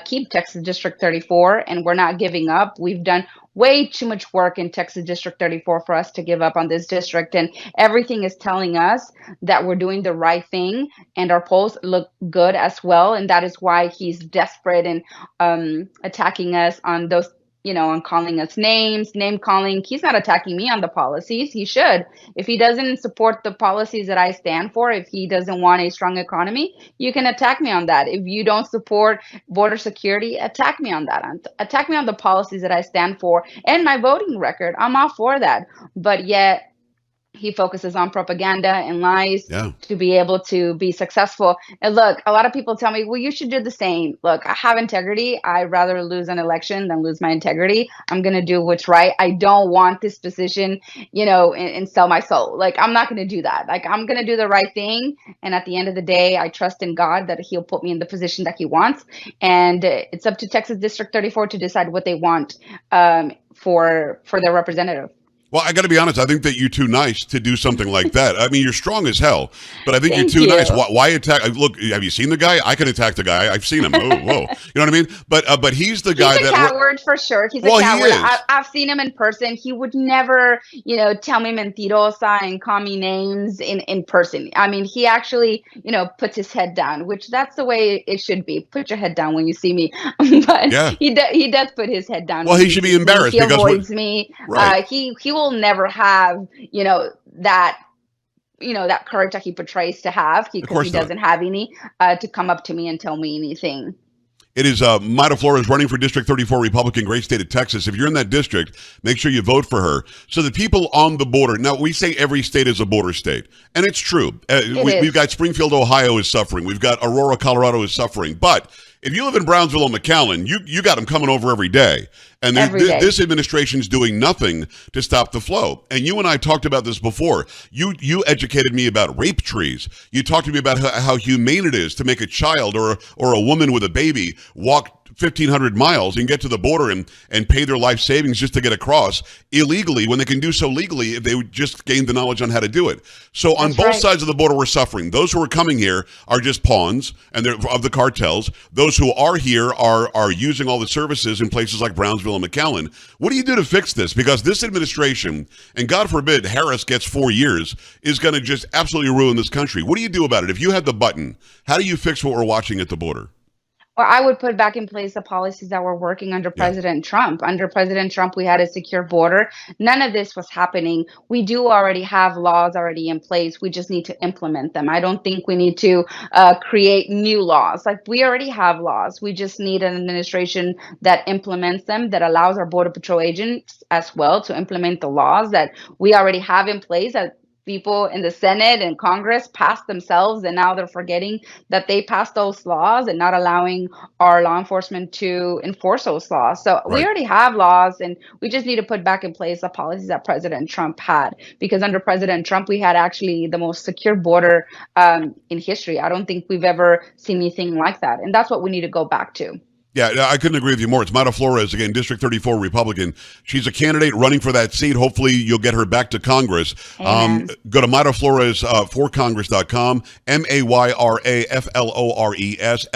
keep Texas District 34, and we're not giving up. We've done way too much work in Texas District 34 for us to give up on this district, and everything is telling us that we're doing the right thing, and our polls look good as well, and that is why he's desperate and attacking us on those, on calling us names, name calling. He's not attacking me on the policies. He should. If he doesn't support the policies that I stand for, if he doesn't want a strong economy, you can attack me on that. If you don't support border security, attack me on that. Attack me on the policies that I stand for and my voting record. I'm all for that. But yet, he focuses on propaganda and lies to be able to be successful. And look, a lot of people tell me, well, you should do the same. Look, I have integrity. I'd rather lose an election than lose my integrity. I'm going to do what's right. I don't want this position, and sell my soul. Like, I'm not going to do that. Like, I'm going to do the right thing. And at the end of the day, I trust in God that he'll put me in the position that he wants. And it's up to Texas District 34 to decide what they want for their representative. Well, I got to be honest. I think that you're too nice to do something like that. I mean, you're strong as hell, but I think you're too nice. Why attack? Look, have you seen the guy? I can attack the guy. I've seen him. Whoa. You know what I mean? But he's the guy that. He's a coward for sure. He's a coward. I've seen him in person. He would never, tell me mentirosa and call me names in person. I mean, he actually, puts his head down, which that's the way it should be. Put your head down when you see me. But he does put his head down. Well, he should be embarrassed because he avoids me. He will never have, that that courage that he portrays to have, because he doesn't have any, to come up to me and tell me anything. It is Mayra Flores running for District 34 Republican, great state of Texas. If you're in that district, make sure you vote for her. So the people on the border, now we say every state is a border state, and it's true. We've got Springfield, Ohio is suffering. We've got Aurora, Colorado is suffering. But if you live in Brownsville or McAllen, you got them coming over every day. And this administration is doing nothing to stop the flow. And you and I talked about this before. You educated me about rape trees. You talked to me about how humane it is to make a child or a woman with a baby walk 1,500 miles and get to the border and pay their life savings just to get across illegally when they can do so legally if they would just gain the knowledge on how to do it. So on both sides of the border, we're suffering. Those who are coming here are just pawns and they're of the cartels. Those who are here are using all the services in places like Brownsville and McAllen. What do you do to fix this? Because this administration, and God forbid Harris gets 4 years, is going to just absolutely ruin this country. What do you do about it? If you had the button, how do you fix what we're watching at the border? Well, I would put back in place the policies that were working under President Trump. Under President Trump, we had a secure border. None of this was happening. We do already have laws already in place. We just need to implement them. I don't think we need to create new laws. Like, we already have laws. We just need an administration that implements them, that allows our Border Patrol agents as well to implement the laws that we already have in place, that people in the Senate and Congress passed themselves, and now they're forgetting that they passed those laws and not allowing our law enforcement to enforce those laws. So we already have laws, and we just need to put back in place the policies that President Trump had, because under President Trump, we had actually the most secure border in history. I don't think we've ever seen anything like that, and that's what we need to go back to. Yeah, I couldn't agree with you more. It's Mayra Flores, again, District 34 Republican. She's a candidate running for that seat. Hopefully you'll get her back to Congress. Go to Mayra Flores for Congress.com, MAYRAFLORES,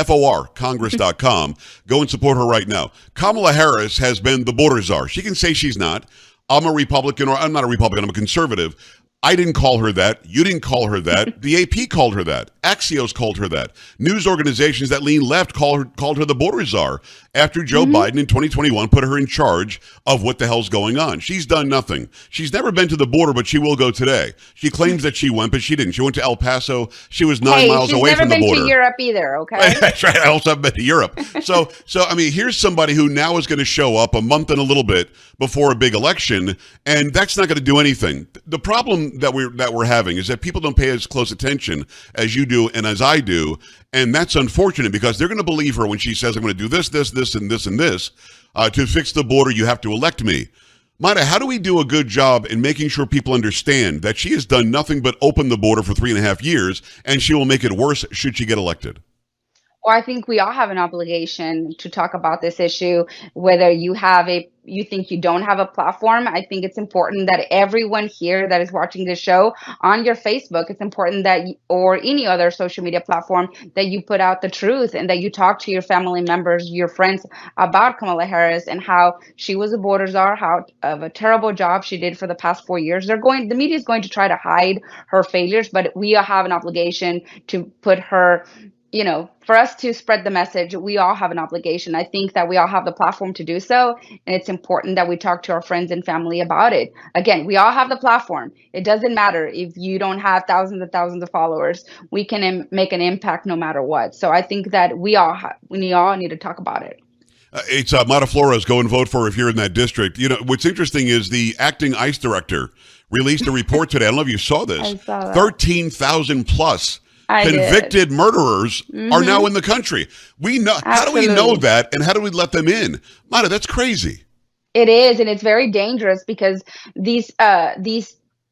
FOR, Congress.com. Go and support her right now. Kamala Harris has been the border czar. She can say she's not. I'm a Republican, or I'm not a Republican, I'm a conservative. I didn't call her that. You didn't call her that. The AP called her that. Axios called her that. News organizations that lean left called her the border czar after Joe Biden in 2021 put her in charge of what the hell's going on. She's done nothing. She's never been to the border, but she will go today. She claims that she went, but she didn't. She went to El Paso. She was 9 miles away from the border. She's never been to Europe either, okay? That's right. I also haven't been to Europe. So I mean, here's somebody who now is going to show up a month and a little bit before a big election, and that's not going to do anything. The problem that we're having is that people don't pay as close attention as you do and as I do, and that's unfortunate because they're going to believe her when she says, I'm going to do this, this, this, and this, and this. To fix the border, you have to elect me. Mayra, how do we do a good job in making sure people understand that she has done nothing but open the border for 3.5 years, and she will make it worse should she get elected? Well, I think we all have an obligation to talk about this issue, whether you think you don't have a platform. I think it's important that everyone here that is watching this show on your Facebook, it's important that, or any other social media platform, that you put out the truth and that you talk to your family members, your friends about Kamala Harris and how she was a border czar, how of a terrible job she did for the past 4 years. The media is going to try to hide her failures, but we all have an obligation to put her, for us to spread the message. We all have an obligation. I think that we all have the platform to do so, and it's important that we talk to our friends and family about it. Again, we all have the platform. It doesn't matter if you don't have thousands and thousands of followers. We can make an impact no matter what. So I think that we all need to talk about it. It's Mayra Flores. Go and vote for her if you're in that district. What's interesting is the acting ICE director released a report today. I don't know if you saw this. I saw that. 13,000 plus convicted murderers are now in the country. We know. How do we know that, and how do we let them in? Mayra, that's crazy. It is, and it's very dangerous because these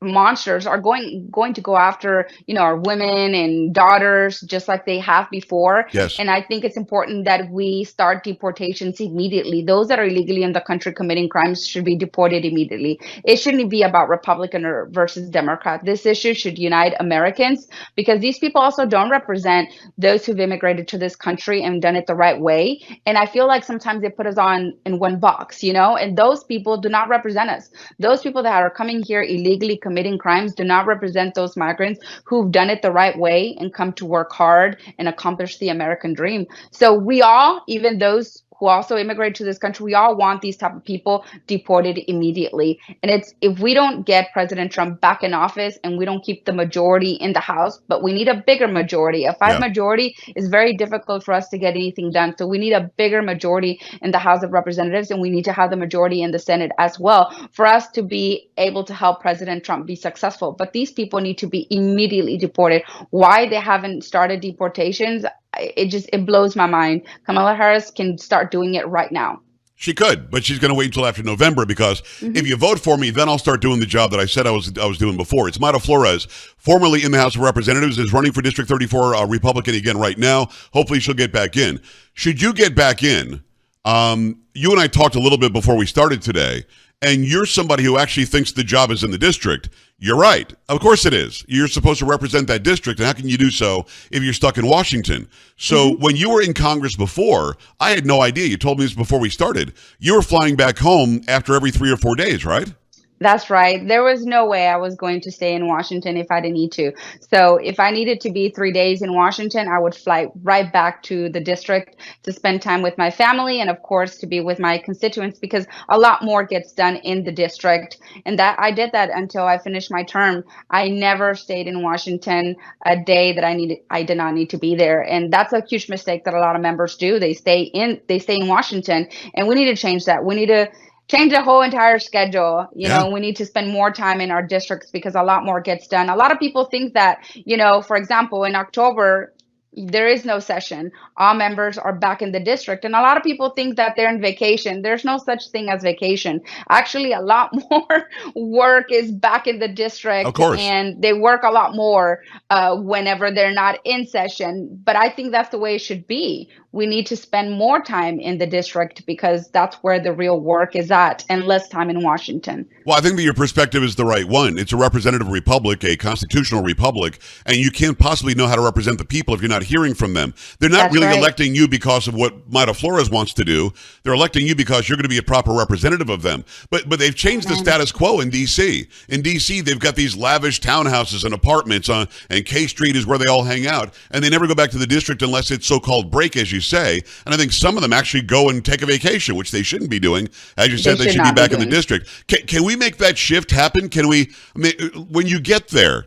monsters are going to go after our women and daughters just like they have before. Yes. And I think it's important that we start deportations immediately. Those that are illegally in the country committing crimes should be deported immediately. It shouldn't be about Republican versus Democrat. This issue should unite Americans, because these people also don't represent those who've immigrated to this country and done it the right way. And I feel like sometimes they put us in one box, and those people do not represent us. Those people that are coming here illegally committing crimes do not represent those migrants who've done it the right way and come to work hard and accomplish the American dream. So we all, even those who also immigrated to this country, we all want these type of people deported immediately. And it's, if we don't get President Trump back in office and we don't keep the majority in the House, but we need a bigger majority. A 5 majority is very difficult for us to get anything done. So we need a bigger majority in the House of Representatives, and we need to have the majority in the Senate as well for us to be able to help President Trump be successful. But these people need to be immediately deported. Why they haven't started deportations, it blows my mind. Kamala Harris can start doing it right now. She could, but she's going to wait until after November because if you vote for me, then I'll start doing the job that I said I was doing before. It's Mayra Flores, formerly in the House of Representatives, is running for District 34 Republican again right now. Hopefully she'll get back in. Should you get back in, you and I talked a little bit before we started today, and you're somebody who actually thinks the job is in the district. You're right. Of course it is. You're supposed to represent that district, and how can you do so if you're stuck in Washington? So when you were in Congress before, I had no idea. You told me this before we started. You were flying back home after every 3 or 4 days, right? That's right. There was no way I was going to stay in Washington if I didn't need to. So if I needed to be 3 days in Washington, I would fly right back to the district to spend time with my family and, of course, to be with my constituents, because a lot more gets done in the district. And that I did that until I finished my term. I never stayed in Washington a day that I did not need to be there. And that's a huge mistake that a lot of members do. They stay in Washington, and we need to change that. We need to change the whole entire schedule. You know, we need to spend more time in our districts because a lot more gets done. A lot of people think that, you know, for example, in October, there is no session. All members are back in the district. And a lot of people think that they're in vacation. There's no such thing as vacation. Actually, a lot more work is back in the district. Of course. And they work a lot more whenever they're not in session. But I think that's the way it should be. We need to spend more time in the district because that's where the real work is at, and less time in Washington. Well, I think that your perspective is the right one. It's a representative republic, a constitutional republic, and you can't possibly know how to represent the people if you're not hearing from them. They're not really electing you because of what Mayra Flores wants to do. They're electing you because you're going to be a proper representative of them. But they've changed the status quo in D.C. In D.C., they've got these lavish townhouses and apartments and K Street is where they all hang out, and they never go back to the district unless it's so-called break, as you say. And I think some of them actually go and take a vacation, which they shouldn't be doing. As you said, they should be back in the district. Can we make that shift happen? Can we, I mean, when you get there,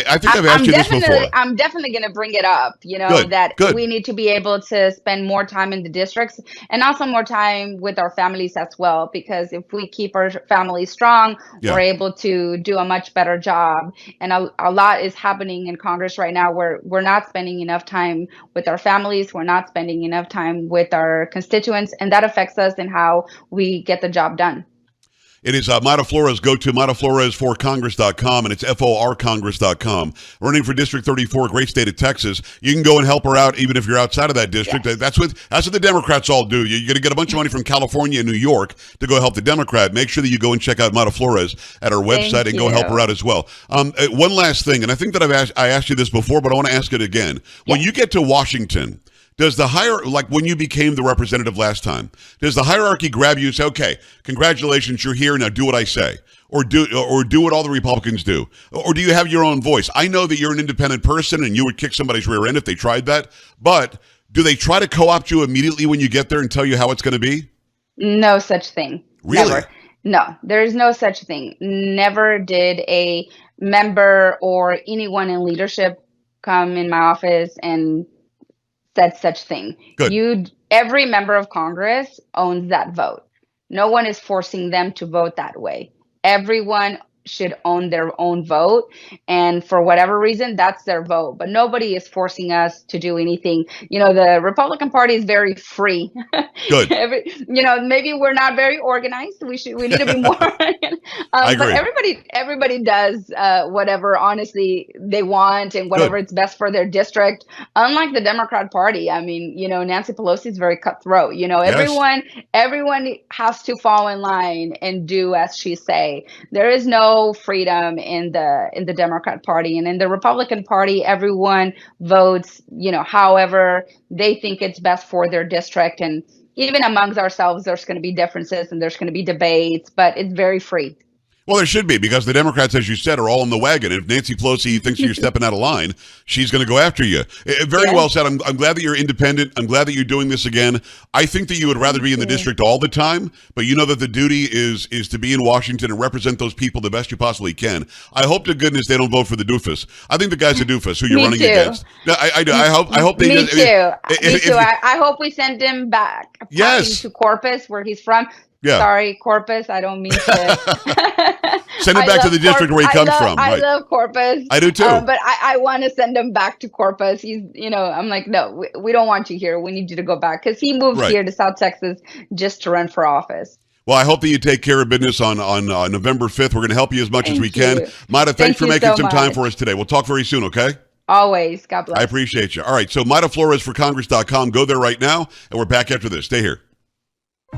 I think I've asked you this before. I'm definitely going to bring it up, you know, that we need to be able to spend more time in the districts and also more time with our families as well. Because if we keep our families strong, we're able to do a much better job. And a lot is happening in Congress right now where we're not spending enough time with our families. We're not spending enough time with our constituents. And that affects us in how we get the job done. It is Mayra Flores. Go to MayraFloresForCongress.com, and it's FORCongress.com. Running for District 34, great state of Texas. You can go and help her out even if you're outside of that district. Yes. That's what the Democrats all do. You're going to get a bunch of money from California and New York to go help the Democrat. Make sure that you go and check out Mayra Flores at our website and go help her out as well. One last thing, and I think that I asked you this before, but I want to ask it again. When you get to Washington, does the like when you became the representative last time, does the hierarchy grab you and say, okay, congratulations, you're here, now do what I say? Or do what all the Republicans do? Or do you have your own voice? I know that you're an independent person and you would kick somebody's rear end if they tried that, but do they try to co-opt you immediately when you get there and tell you how it's going to be? No such thing. Really? Never. No, there's no such thing. Never did a member or anyone in leadership come in my office and said such thing. Good. Every member of Congress owns that vote. No one is forcing them to vote that way. Everyone should own their own vote, and for whatever reason, that's their vote. But nobody is forcing us to do anything. You know, the Republican Party is very free. Good. Maybe we're not very organized. We need to be more. I agree. But everybody does whatever honestly they want and whatever it's best for their district. Unlike the Democrat Party, I mean, Nancy Pelosi is very cutthroat. Everyone has to fall in line and do as she say. There is no freedom in the Democrat Party, and in the Republican Party, everyone votes, however they think it's best for their district. And even amongst ourselves, there's going to be differences and there's going to be debates, but it's very free. Well, there should be, because the Democrats, as you said, are all in the wagon. If Nancy Pelosi thinks you're stepping out of line, she's going to go after you. Very well said. I'm glad that you're independent. I'm glad that you're doing this again. I think that you would rather be in the district all the time, but you know that the duty is to be in Washington and represent those people the best you possibly can. I hope to goodness they don't vote for the doofus. I think the guy's a doofus who you're running against. I do. I hope they. Me too. Me too. I hope we send him back. Yes. To Corpus, where he's from. Yeah. Sorry, Corpus. I don't mean to. Send him back to the district where he comes from. I love Corpus. I do too. But I want to send him back to Corpus. He's, I'm like, no, we don't want you here. We need you to go back, because he moved here to South Texas just to run for office. Well, I hope that you take care of business on November 5th. We're going to help you as much as we can. Mayra, thanks for making some time for us today. We'll talk very soon, okay? Always. God bless. I appreciate you. All right, so Mayra Flores for Congress.com. Go there right now, and we're back after this. Stay here.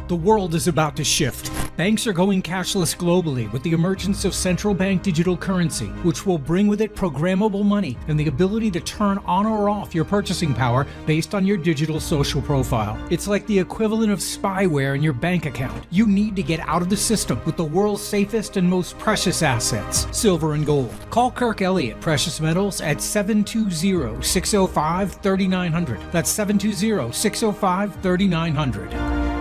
The world is about to shift. Banks are going cashless globally with the emergence of central bank digital currency, which will bring with it programmable money and the ability to turn on or off your purchasing power based on your digital social profile. It's like the equivalent of spyware in your bank account. You need to get out of the system with the world's safest and most precious assets, silver and gold. Call Kirk Elliott Precious Metals at 720-605-3900. That's 720-605-3900.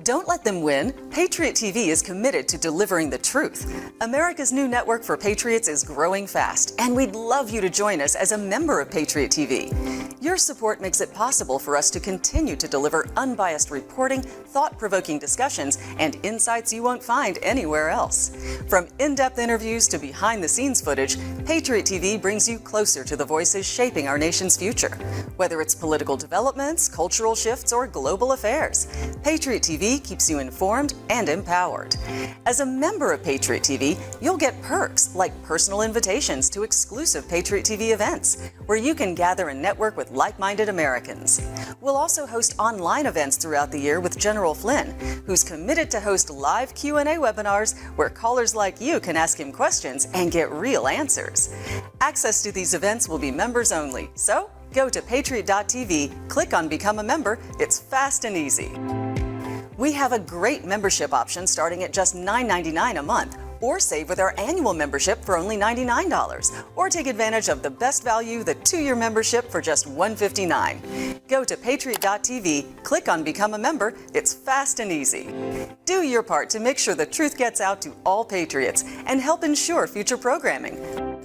Don't let them win. Patriot TV is committed to delivering the truth. America's new network for Patriots is growing fast, and we'd love you to join us as a member of Patriot TV. Your support makes it possible for us to continue to deliver unbiased reporting, thought-provoking discussions, and insights you won't find anywhere else. From in-depth interviews to behind-the-scenes footage, Patriot TV brings you closer to the voices shaping our nation's future. Whether it's political developments, cultural shifts, or global affairs, Patriot TV keeps you informed and empowered. As a member of Patriot TV, you'll get perks like personal invitations to exclusive Patriot TV events, where you can gather and network with like-minded Americans. We'll also host online events throughout the year with General Flynn, who's committed to host live Q&A webinars where callers like you can ask him questions and get real answers. Access to these events will be members only, so go to patriot.tv, click on Become a Member. It's fast and easy. We have a great membership option starting at just $9.99 a month, or save with our annual membership for only $99, or take advantage of the best value, the 2-year membership for just $159. Go to patriot.tv, click on Become a Member. It's fast and easy. Do your part to make sure the truth gets out to all patriots and help ensure future programming.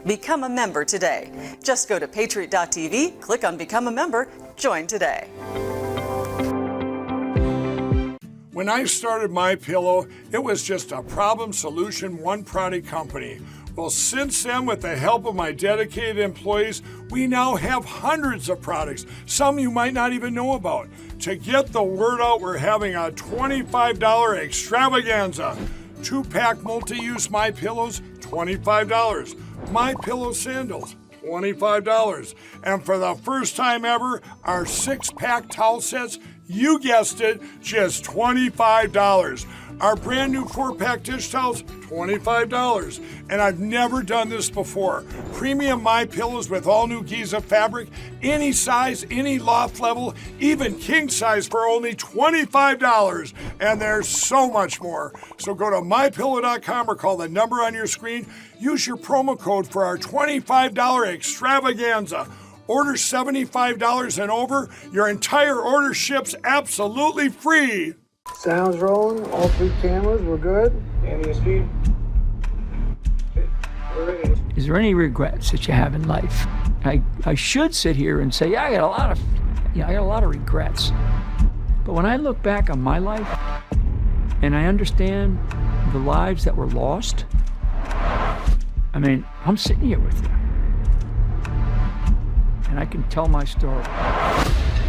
Become a member today. Just go to patriot.tv, click on Become a Member, join today. When I started MyPillow, it was just a problem solution, one product company. Well, since then, with the help of my dedicated employees, we now have hundreds of products, some you might not even know about. To get the word out, we're having a $25 extravaganza. 2-pack multi-use MyPillows, $25. MyPillow sandals, $25. And for the first time ever, our 6-pack towel sets, you guessed it, just $25. Our brand new 4-pack dish towels, $25. And I've never done this before. Premium MyPillows with all new Giza fabric, any size, any loft level, even king size for only $25. And there's so much more. So go to MyPillow.com or call the number on your screen. Use your promo code for our $25 extravaganza. Order $75 and over. Your entire order ships absolutely free. Sounds rolling. All 3 cameras. We're good. Ambient speed. Is there any regrets that you have in life? I should sit here and say, yeah, I got a lot of regrets. But when I look back on my life and I understand the lives that were lost, I mean, I'm sitting here with you. And I can tell my story.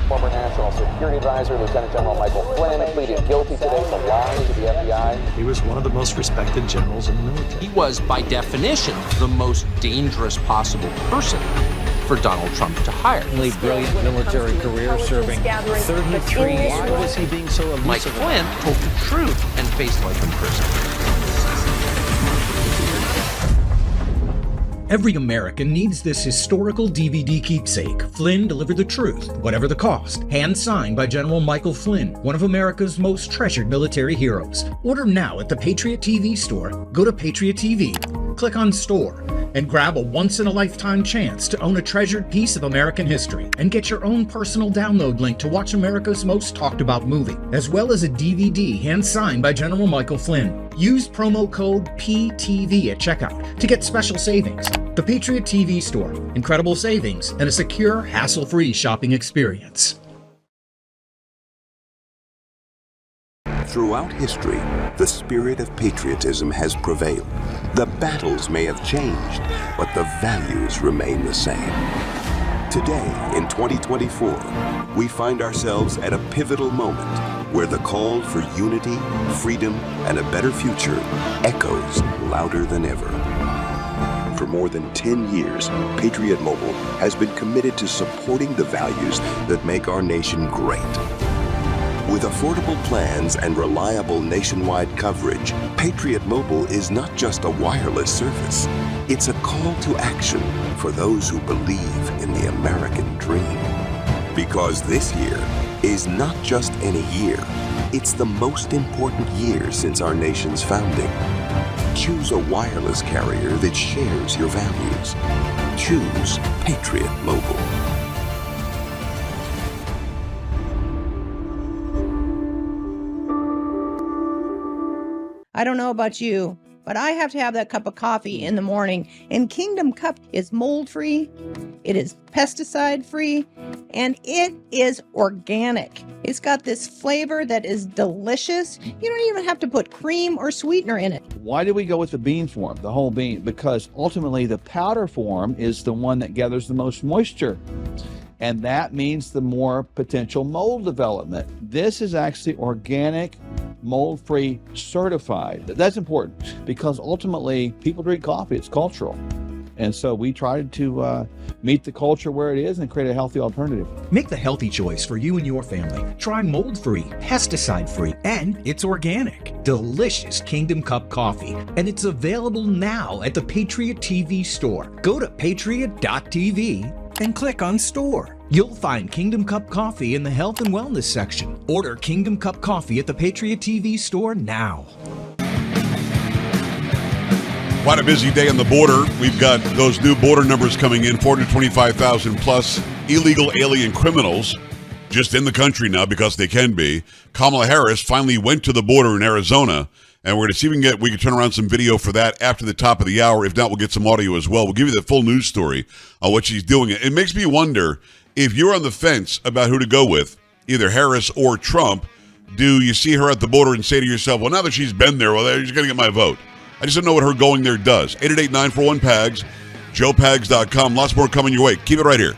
Former National Security Advisor Lieutenant General Michael Flynn pleaded guilty today to lying to the FBI. He was one of the most respected generals in the military. He was, by definition, the most dangerous possible person for Donald Trump to hire. Really brilliant military career, serving 33 years. Why was he being so elusive? Mike Flynn told the truth and faced life in prison. Every American needs this historical DVD keepsake. Flynn delivered the truth, whatever the cost. Hand signed by General Michael Flynn, one of America's most treasured military heroes. Order now at the Patriot TV store. Go to Patriot TV, click on Store, and grab a once-in-a-lifetime chance to own a treasured piece of American history. And get your own personal download link to watch America's most talked-about movie, as well as a DVD hand-signed by General Michael Flynn. Use promo code PTV at checkout to get special savings. The Patriot TV store. Incredible savings and a secure, hassle-free shopping experience. Throughout history, the spirit of patriotism has prevailed. The battles may have changed, but the values remain the same. Today, in 2024, we find ourselves at a pivotal moment where the call for unity, freedom, and a better future echoes louder than ever. For more than 10 years, Patriot Mobile has been committed to supporting the values that make our nation great. With affordable plans and reliable nationwide coverage, Patriot Mobile is not just a wireless service. It's a call to action for those who believe in the American dream. Because this year is not just any year, it's the most important year since our nation's founding. Choose a wireless carrier that shares your values. Choose Patriot Mobile. I don't know about you, but I have to have that cup of coffee in the morning. And Kingdom Cup is mold-free, it is pesticide-free, and it is organic. It's got this flavor that is delicious. You don't even have to put cream or sweetener in it. Why did we go with the bean form, the whole bean? Because ultimately the powder form is the one that gathers the most moisture. And that means the more potential mold development. This is actually organic, mold-free, certified. That's important because ultimately people drink coffee, it's cultural. And so we tried to meet the culture where it is and create a healthy alternative. Make the healthy choice for you and your family. Try mold-free, pesticide-free, and it's organic. Delicious Kingdom Cup coffee. And it's available now at the Patriot TV store. Go to patriot.tv and click on Store. You'll find Kingdom Cup coffee in the health and wellness section. Order Kingdom Cup coffee at the Patriot TV store now. Quite a busy day on the border. We've got those new border numbers coming in, 425,000 plus illegal alien criminals just in the country now because they can be. Kamala Harris finally went to the border in Arizona, and we're going to see if we can turn around some video for that after the top of the hour. If not, we'll get some audio as well. We'll give you the full news story on what she's doing. It makes me wonder if you're on the fence about who to go with, either Harris or Trump. Do you see her at the border and say to yourself, well, now that she's been there, well, she's going to get my vote? I just don't know what her going there does. 888-941-PAGS, joepags.com. Lots more coming your way. Keep it right here.